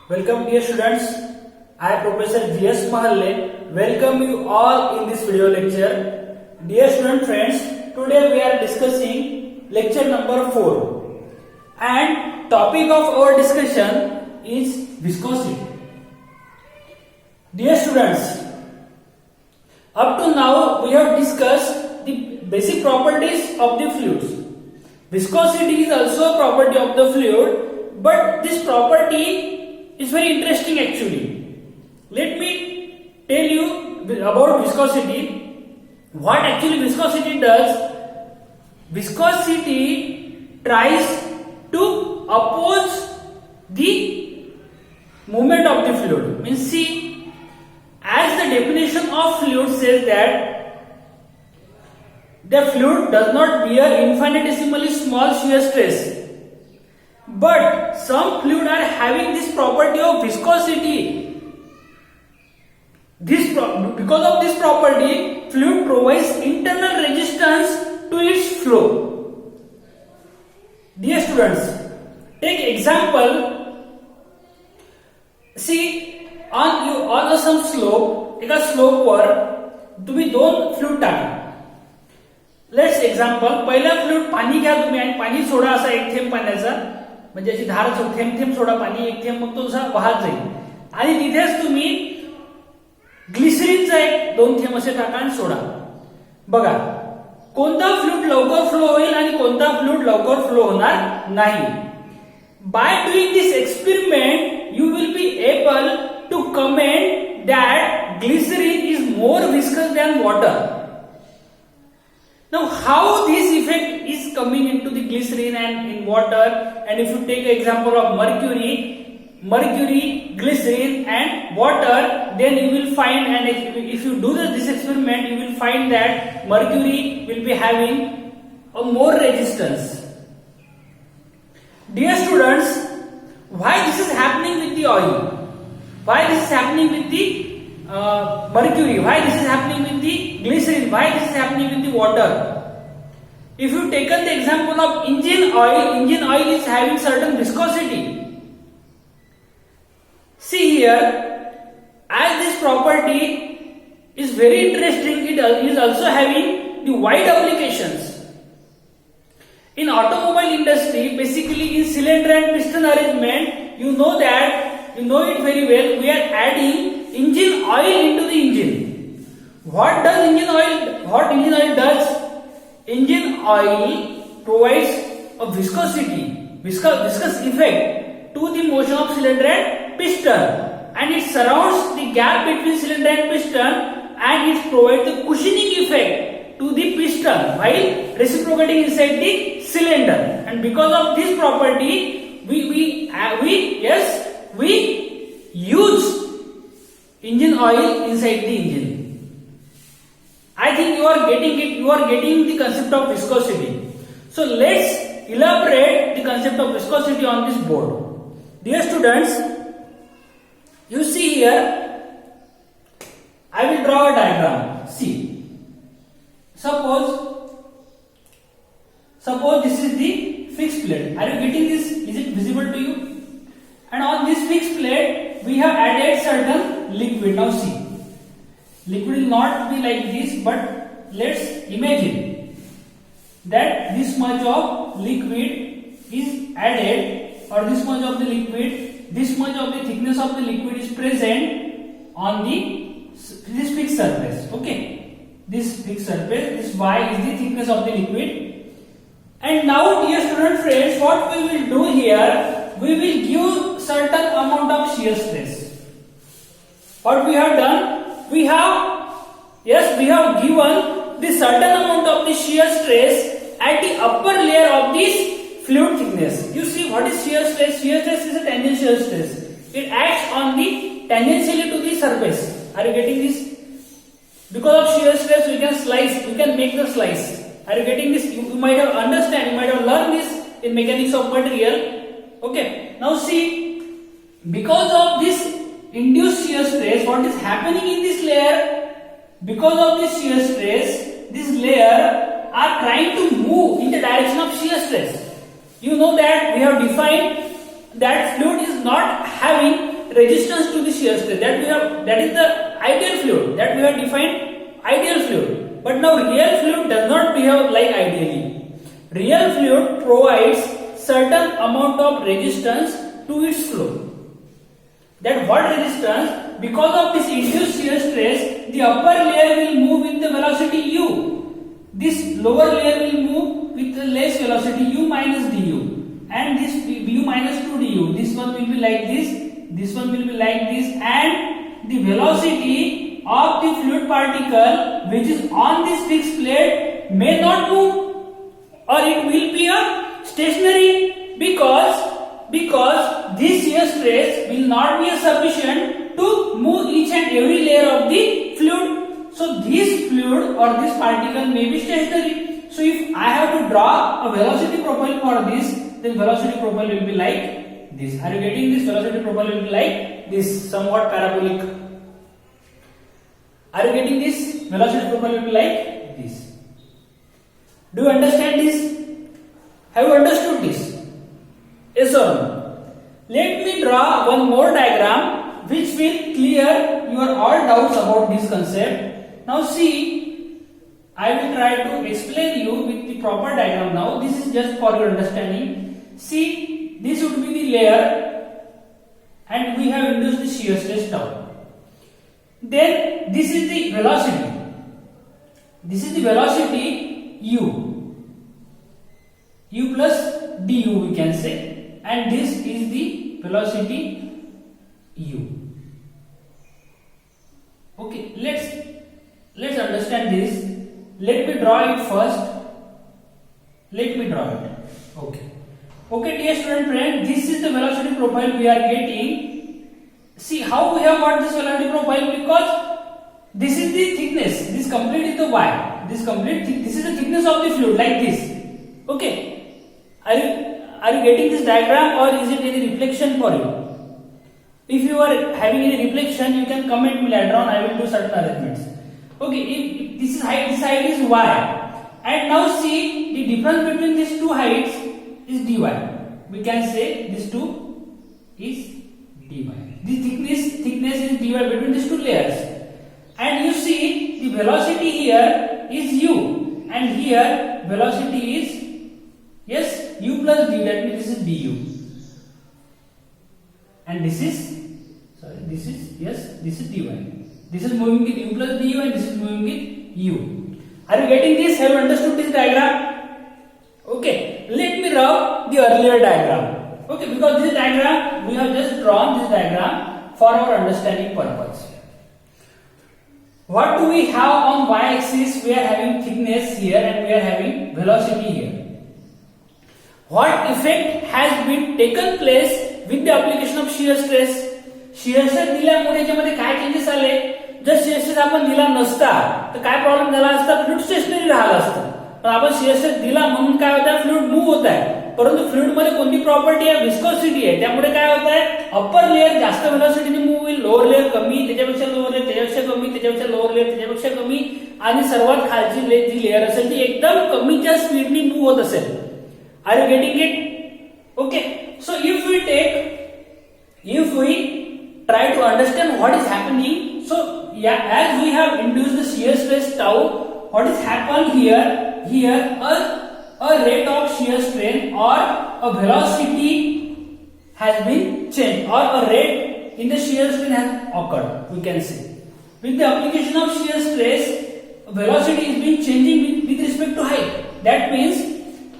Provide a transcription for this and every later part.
Welcome dear students, I am Professor G.S. Mahalle. Welcome you all in this video lecture. Dear student friends, today we are discussing lecture number 4 and topic of our discussion is viscosity. Dear students, up to now we have discussed the basic properties of the fluids. Viscosity is also a property of the fluid, but this property is very interesting actually. Let me tell you about viscosity. What actually viscosity does? Viscosity tries to oppose the movement of the fluid. Means see, as the definition of fluid says that the fluid does not bear infinitesimally small shear stress. But some fluid are having this property of viscosity. Because of this property, fluid provides internal resistance to its flow. Dear students, take example. See, on some slope, एका स्लोपवर तुम्ही दोन fluid टाका. Let's example, पहिला fluid पाणी घ्या तुम्ही आणि पाणी सोडा असा एक थेंब पाण्याचा, म्हणजे अशी धार थेंब थेंब सोडा पाणी, एक थेंब मग तो असा वाहत जाईल आणि तिथेच तुम्ही ग्लिसरीनचा एक दोन थेंब असे टाका आणि सोडा. बघा कोणता फ्लुइड लवकर फ्लो होईल आणि कोणता फ्लुइड लवकर फ्लो होणार नाही. By doing this experiment you will be able to comment that glycerin is more viscous than water. Now how this effect is coming into the glycerin and in water, and if you take the example of mercury, glycerin and water, then you will find, and if you do this experiment, you will find that mercury will be having a more resistance. Dear students, why this is happening with the oil? Why this is happening with the mercury? Why this is happening with the glycerin? Why this is happening with the water? If you taken the example of engine oil is having certain viscosity. See here, as this property is very interesting, it is also having the wide applications. In automobile industry, basically in cylinder and piston arrangement, you know it very well, we are adding engine oil into the engine. What engine oil does? Engine oil provides a viscous effect to the motion of cylinder and piston, and it surrounds the gap between cylinder and piston, and it provides the cushioning effect to the piston while reciprocating inside the cylinder. And because of this property, we use engine oil inside the engine. I think you are getting it. You are getting the concept of viscosity. So let's elaborate the concept of viscosity on this board. Dear students, you see here, I will draw a diagram. See, suppose this is the fixed plate. Are you getting this? Is it visible to you? And on this fixed plate, we have added certain liquid. Now see, liquid will not be like this, but let's imagine that this much of liquid is added, or this much of the liquid, this much of the thickness of the liquid is present on this fixed surface. Okay, this fixed surface, this Y is the thickness of the liquid. And now, dear student friends, what we will do here, we will give certain amount of shear stress. What we have done, we have given the certain amount of the shear stress at the upper layer of this fluid thickness. You see, what is shear stress? Shear stress is a tangential stress. It acts on the tangentially to the surface. Are you getting this? Because of shear stress, we can make the slice. Are you getting this? You might have understand, you might have learned this in mechanics of material. Okay, now see, because of this induced shear stress, what is happening in this layer? Because of this shear stress, this layer are trying to move in the direction of shear stress. You know that we have defined that fluid is not having resistance to the shear stress. That is the ideal fluid that we have defined ideal fluid. But now real fluid does not behave like ideally. Real fluid provides certain amount of resistance to its flow. That what resistance? Because of this induced shear stress, the upper layer will move with the velocity u. This lower layer will move with the less velocity u minus du, and this u minus 2 du. This one will be like this one will be like this, and the velocity of the fluid particle which is on this fixed plate may not move, or it will be a stationary, because this shear stress will not be sufficient to move each and every layer of the fluid. So this fluid or this particle may be stationary. So if I have to draw a velocity profile for this, then velocity profile will be like this. Are you getting this? Velocity profile will be like this, somewhat parabolic. Are you getting this? Velocity profile will be like this. Do you understand this? Have you understood this? Yes or no? Let me draw one more diagram which will clear your all doubts about this concept. Now see, I will try to explain you with the proper diagram now. This is just for your understanding. See, this would be the layer and we have induced the shear stress tau. Then this is the velocity. This is the velocity u plus du we can say. And this is the velocity u. Okay, let's understand this. Let me draw it first. Let me draw it. Okay, dear student friend, this is the velocity profile we are getting. See how we have got this velocity profile, because this is the thickness. This complete is the y. This is the thickness of the fluid like this. Okay, are you getting this diagram, or is it any reflection for you? If you are having any reflection, you can comment me later on. I will do certain arrangements. Okay, if this is height, this height is y, and now see the difference between these two heights is dy. We can say this two is dy. This thickness is dy between these two layers, and you see the velocity here is u, and here velocity is u plus d. That means this is du, and this is dy. This is moving with u plus du, and this is moving with u. Are you getting this? Have you understood this diagram? Okay, let me draw the earlier diagram. Okay, because this diagram we have just drawn this diagram for our understanding purpose. What do we have on y-axis? We are having thickness here and we are having velocity here. What effect has been taken place with the application of shear stress? shear stress दिल्यामुळे याच्यामध्ये काय changes आले? जर shear stress आपण दिला नसता तर काय प्रॉब्लेम झाला असता? फ्लुइड स्टेशनरी राहिला असतं. पण आपण shear stress दिला म्हणून काय होत आहे? फ्लुइड मूव्ह होत आहे. परंतु फ्लुइड मध्ये कोणती प्रॉपर्टी आहे? विस्कोसिटी आहे. त्यामुळे काय होत आहे? अप्पर लेयर जास्त वेलोसिटीने मूव्ह होईल, लोअर लेयर कमी, त्याच्यापेक्षा लोअर लेयर, त्याच्यापेक्षा कमी, त्याच्यापेक्षा लोअर लेयर, त्याच्यापेक्षा कमी, आणि सर्वात खालची जी लेयर असेल ती एकदम कमीच्या स्पीडने मूव्ह होत असेल. Are you getting it? Okay. So if we try to understand what is happening, so yeah, as we have induced the shear stress tau, what is happened here a rate of shear strain or a velocity has been changed, or a rate in the shear strain has occurred, we can say. With the application of shear stress, velocity is being changing with respect to height. That means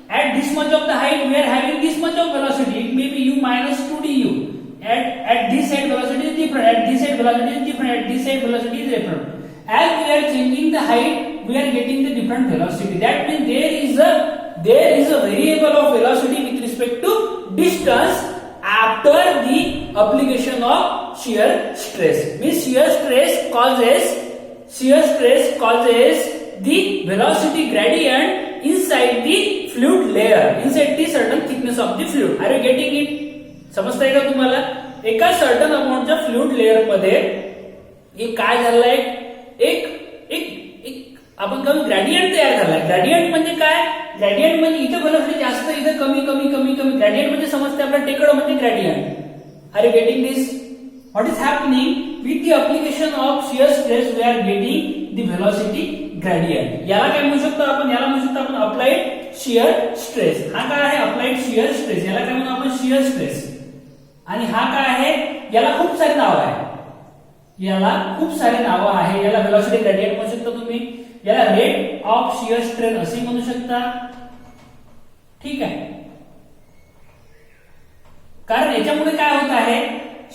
at this much of the height we are having this much of velocity. It may be u minus 2 du. At this side velocity is different. At this side velocity is different. At this side velocity is different. As we are changing the height, we are getting the different velocity. That means there is a variable of velocity with respect to distance after the application of shear stress. Means shear stress causes the velocity gradient inside the fluid layer, inside the certain thickness of the fluid. Are you getting it? समजतंय का तुम्हाला? एका certain अमाउंटच्या fluid layer मध्ये एक काय झालंय, एक आपण कमी ग्रेडियंट तयार झालाय. ग्रेडियंट म्हणजे काय? ग्रेडियंट म्हणजे इथे वेलोसिटी जास्त, इथे कमी. ग्रेडियंट म्हणजे समजते आपल्याला टेकड म्हणजे gradient. Are you getting this? what is happening with the application of shear stress we are getting the velocity gradient. याला काय म्हणू शकतो आपण, याला म्हणू शकतो आपण अप्लाइड शियर स्ट्रेस. हा काय आहे अप्लाइड शियर स्ट्रेस, याला काय म्हणू आपण शियर स्ट्रेस. आणि हा काय आहे, याला खूप सारे नाव आहे, याला खूप सारे नाव आहे. याला वेलोसिटी ग्रेडियंट म्हणू शकता तुम्ही, याला रेट ऑफ शियर स्ट्रेन असे म्हणू शकता. ठीक आहे, कारण याच्यामुळे काय होत आहे,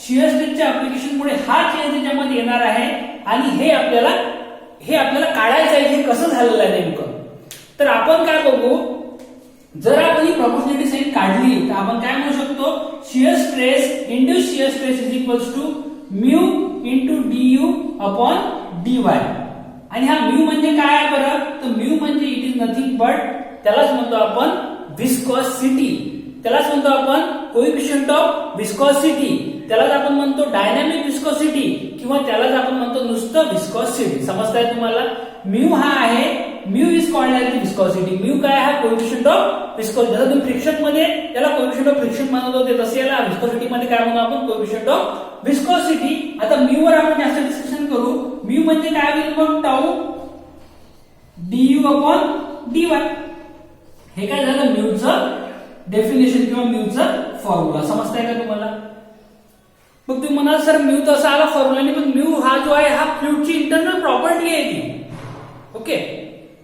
शियर स्ट्रेसच्या ऍप्लिकेशन मुळे हा चेंज त्याच्यामध्ये येणार आहे आणि हे आपल्याला काढायचं आहे हे कसं झालेलं आहे नेमकं. तर आपण काय बघू, जर आपण ही प्रपोर्शनॅलिटी साइन काढली तर आपण काय म्हणू शकतो, shear stress induce shear stress is equals to mu into du upon dy. आणि हा म्यू म्हणजे काय आहे बरं, तर म्यू म्हणजे इट इज नथिंग बट त्यालाच म्हणतो आपण विस्कॉसिटी, त्यालाच म्हणतो आपण कोएफिशियंट ऑफ विस्कॉसिटी, त्यालाच आपण म्हणतो डायनामिक विस्कॉसिटी किंवा त्यालाच आपण म्हणतो नुसतं विस्कॉसिटी. समजताय तुम्हाला. म्यू हा आहे, mu is called as the viscosity. Mu काय हा कोएफिशियंट ऑफ विस्कॉसिटी. जसं तुम्ही फ्रिक्शन मध्ये त्याला कोएफिशियंट ऑफ फ्रिक्शन म्हणत होते तसे याला विस्कॉसिटी मध्ये काय म्हणतो आपण, कोएफिशियंट ऑफ विस्कॉसिटी. आता म्यू वर आपण जास्त डिस्कशन करू. म्यू म्हणजे काय होईल मग, टाऊ du अपॉन dy. हे काय झालं म्यूचं डेफिनेशन किंवा म्यूचं फॉर्म्युला. समजताय का तुम्हाला. मग तुम्ही म्हणाल सर म्यू तसा आला फॉर्म्युला, पण म्यू हा जो आहे हा फ्लुइडची इंटरनल प्रॉपर्टी आहे ती. Okay,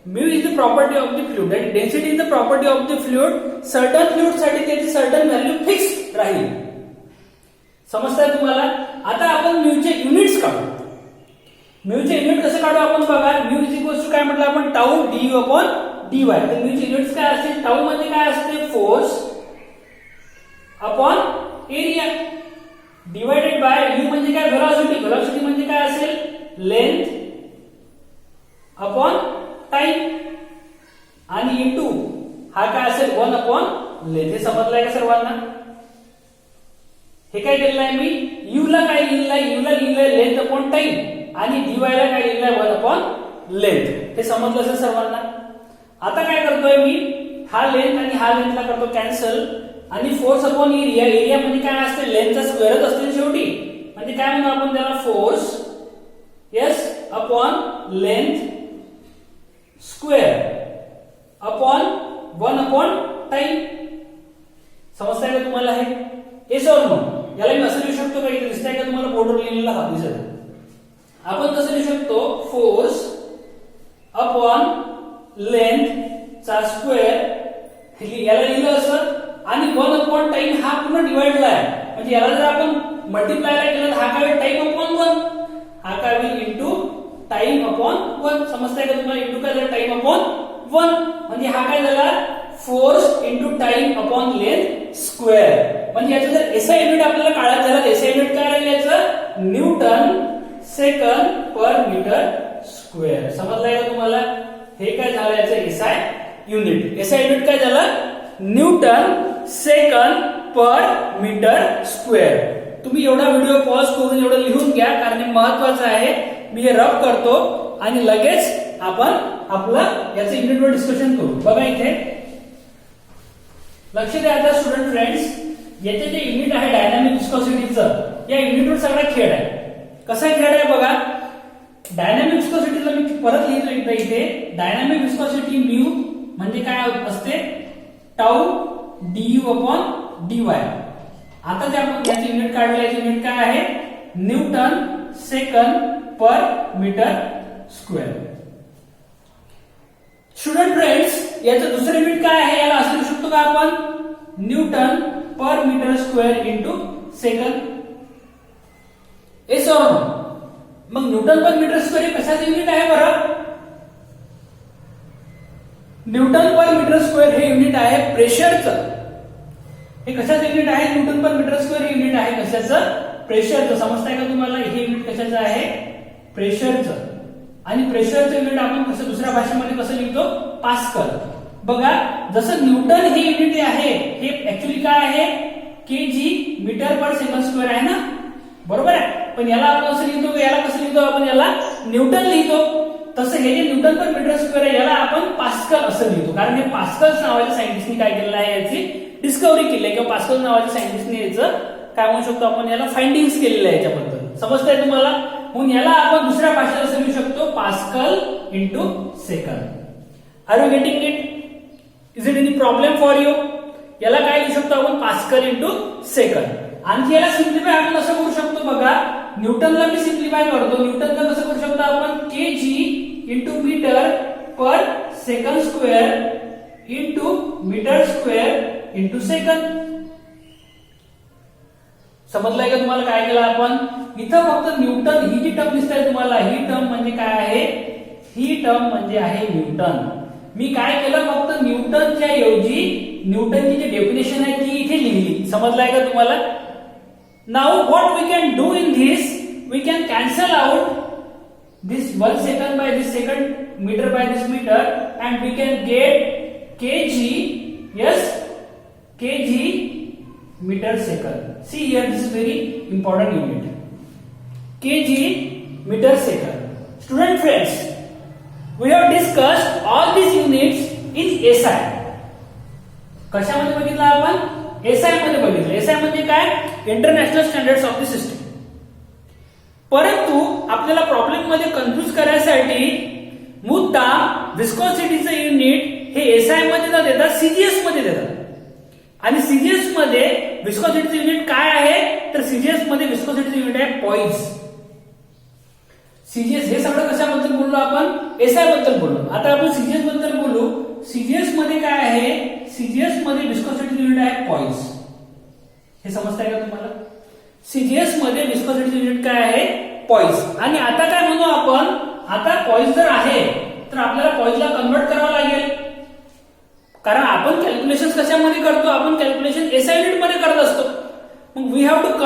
mu is the property of the fluid आणि density is the property of the fluid. Certain fluid साठी त्याची सर्टन व्हॅल्यू फिक्स राहील. समजताय तुम्हाला. आता आपण म्यूचे युनिट्स काढू. म्यूचे युनिट कसं काढू आपण बघा. म्यू इज इक्वल्स टू काय म्हटलं आपण, टाऊ du अपॉन dy. तर म्यूचे युनिट्स काय असतील, टाऊ म्हणजे काय असते, force upon area divided by u म्हणजे काय, व्हेलॉसिटी. व्हेलॉसिटी म्हणजे काय असेल, लेंथ अपॉन टाइम आणि इंटू हा काय असेल 1 अपॉन लेंथ. हे समजलंय का सर्वांना. हे काय केलेलं आहे मी, u ला काय लिहिलेलं आहे, u ला लिहिलंय लेंथ अपॉन टाइम आणि dy ला काय लिहिलंय 1 अपॉन लेंथ. हे समजलं असेल सर्वांना. आता काय करतोय मी, हा लेंथ आणि हा लेंथला करतो कॅन्सल आणि फोर्स अपॉन एरिया. एरिया म्हणजे काय असते, लेंथचा स्क्वेअरच असते शेवटी. म्हणजे काय म्हणू आपण त्याला, force yes upon length square upon 1 upon time. समजताय का तुम्हाला हे. हे सॉल्व मग याला मी असं लिहू शकतो का, इथे दिसतंय का तुम्हाला बोर्डवर लिहिलेला हा दिसत. आपण कसं लिहू शकतो, फोर्स अपॉन लेंथ चा स्क्वेअर याला लिहिलं असं आणि 1 अपॉन टाइम हा पूर्ण डिवाइडला आहे. म्हणजे याला जर आपण मल्टिप्लायला केलं तर हा काय होईल, टाइम अपॉन 1. हा काय होईल, इंटू टाइम अपॉन 1. समजताय का तुम्हाला. इंटू काय झालं, टाइम अपॉन 1. म्हणजे हा काय झाला, force into time upon length square. म्हणजे याचं जर एसआय युनिट आपल्याला काढायचं झालं, एसआय युनिट काय राहील याचं, न्यूटन सेकंड पर मीटर स्क्वेअर. समजलंय का तुम्हाला. हे काय झालं याचं एसआय युनिट. एसआय युनिट काय झालं, न्यूटन सेकंड पर मीटर स्क्वेअर. तुम्ही एवढा व्हिडिओ पॉज करून एवढं लिहून घ्या, कारण हे महत्वाचं आहे. मी हे रब करतो आणि लगेच आपण आपलं याचं युनिटवर डिस्कशन करू. बघा इथे लक्ष द्या आता स्टुडंट फ्रेंड्स. याचे जे युनिट आहे डायनामिक विस्कॉसिटीचं, या युनिटवर सगळा खेळ आहे. कसा खेळ आहे बघा. डायनामिक विस्कॉसिटीला मी परत लिहितो इथे. डायनामिक विस्कॉसिटी म्यू म्हणजे काय असते, टाऊ du अपॉन dy. आता जे आपण याचे युनिट काढले, याचे युनिट काय आहे, न्यूटन सेकंड पर मीटर स्क्वेअर. स्टुडंट फ्रेंड्स याचं दुसरं युनिट काय आहे, याला असं लिहू शकतो का आपण, न्यूटन पर मीटर स्क्वेअर इंटू सेकंड. मग न्यूटन पर मीटर स्क्वेअर हे कशाचं युनिट आहे बरं. न्यूटन पर मीटर स्क्वेअर हे युनिट आहे प्रेशरचं. हे कशाचं युनिट आहे, न्यूटन पर मीटर स्क्वेअर हे युनिट आहे कशाचं, प्रेशरचं. समजताय का तुम्हाला. हे युनिट कशाचं आहे, प्रेशरचं. आणि प्रेशरचं युनिट आपण कसं दुसऱ्या भाषेमध्ये कसं लिहितो, पास्कल. बघा जसं न्यूटन हे युनिट आहे, हे ऍक्च्युली काय आहे, KG metre per second square आहे ना, बरोबर आहे. पण याला आपण असं लिहितो, याला कसं लिहितो आपण, याला न्यूटन लिहितो. तसं हे जे न्यूटन पर मीटर स्क्वेअर आहे याला आपण पास्कल असं लिहितो, कारण हे पास्कल नावाच्या सायंटिस्टने काय केलेलं आहे, याची डिस्कव्हरी केली आहे, किंवा पास्कल नावाच्या सायंटिस्टने याचं काय म्हणू शकतो आपण याला फाइंडिंग्स केलेलं आहे याच्याबद्दल. समजतंय तुम्हाला? म्हणून याला आपण दुसऱ्या भाषेत असं लिहू शकतो pascal into second. Are you getting it? Is it any problem for you? याला काय लिहू शकतो आपण पास्कल इंटू सेकंद. आणखी याला सिम्प्लिफाय आपण असं करू शकतो बघा, न्यूटनला मी सिम्प्लिफाय करतो. न्यूटनला कसं करू शकतो आपण? KG into metre per second square into metre square into second. समजलंय का तुम्हाला काय केलं आपण? इथं फक्त न्यूटन ही जी टर्म दिसते तुम्हाला, ही टर्म म्हणजे काय आहे? ही टर्म म्हणजे आहे न्यूटन. मी काय केलं? फक्त न्यूटनच्या ऐवजी न्यूटनची जी डेफिनेशन आहे ती इथे लिहिली. समजलाय का तुम्हाला? Now what we can do in this, we can cancel out this 1 second by this second, meter by this meter, and we can get kg, yes, kg meter second. See here, this is very important unit. kg meter second. Student friends, we have discussed all these units in SI. कशामध्ये बघितलं आपण? SI मध्ये बघितलं. SI म्हणजे काय? International standards of the system. परंतु आपल्याला problem मध्ये कन्फ्यूज करायसाठी मुद्दाम विस्कोसिटीचं युनिट हे एसआय मध्ये न देता सीजीएस मध्ये देतात. आणि सीजीएस मध्ये विस्कोसिटीचं युनिट काय आहे? तर सीजीएस मध्ये विस्कोसिटीचं युनिट आहे पॉइज. सीजीएस हे सगळं कशाबद्दल बोललो आपण? एसआय बद्दल बोललो. आता आपण सीजीएस बद्दल बोलू. सीजीएस मध्ये काय आहे? सीजीएस मध्ये विस्कोसिटीचं युनिट आहे पॉइज. हे समजतंय का तुम्हाला? सीजीएस मध्ये विस्कोसिटीचं युनिट काय आहे? पॉइज. आणि आता काय म्हणू आपण? आता पॉइज जर आहे तर आपल्याला पॉइजला कन्वर्ट करावं लागेल, कारण आपण कॅल्क्युलेशन कशामध्ये करतो? आपण कॅल्क्युलेशन एसआय युनिट मध्ये करत असतो. मग वी हॅव टू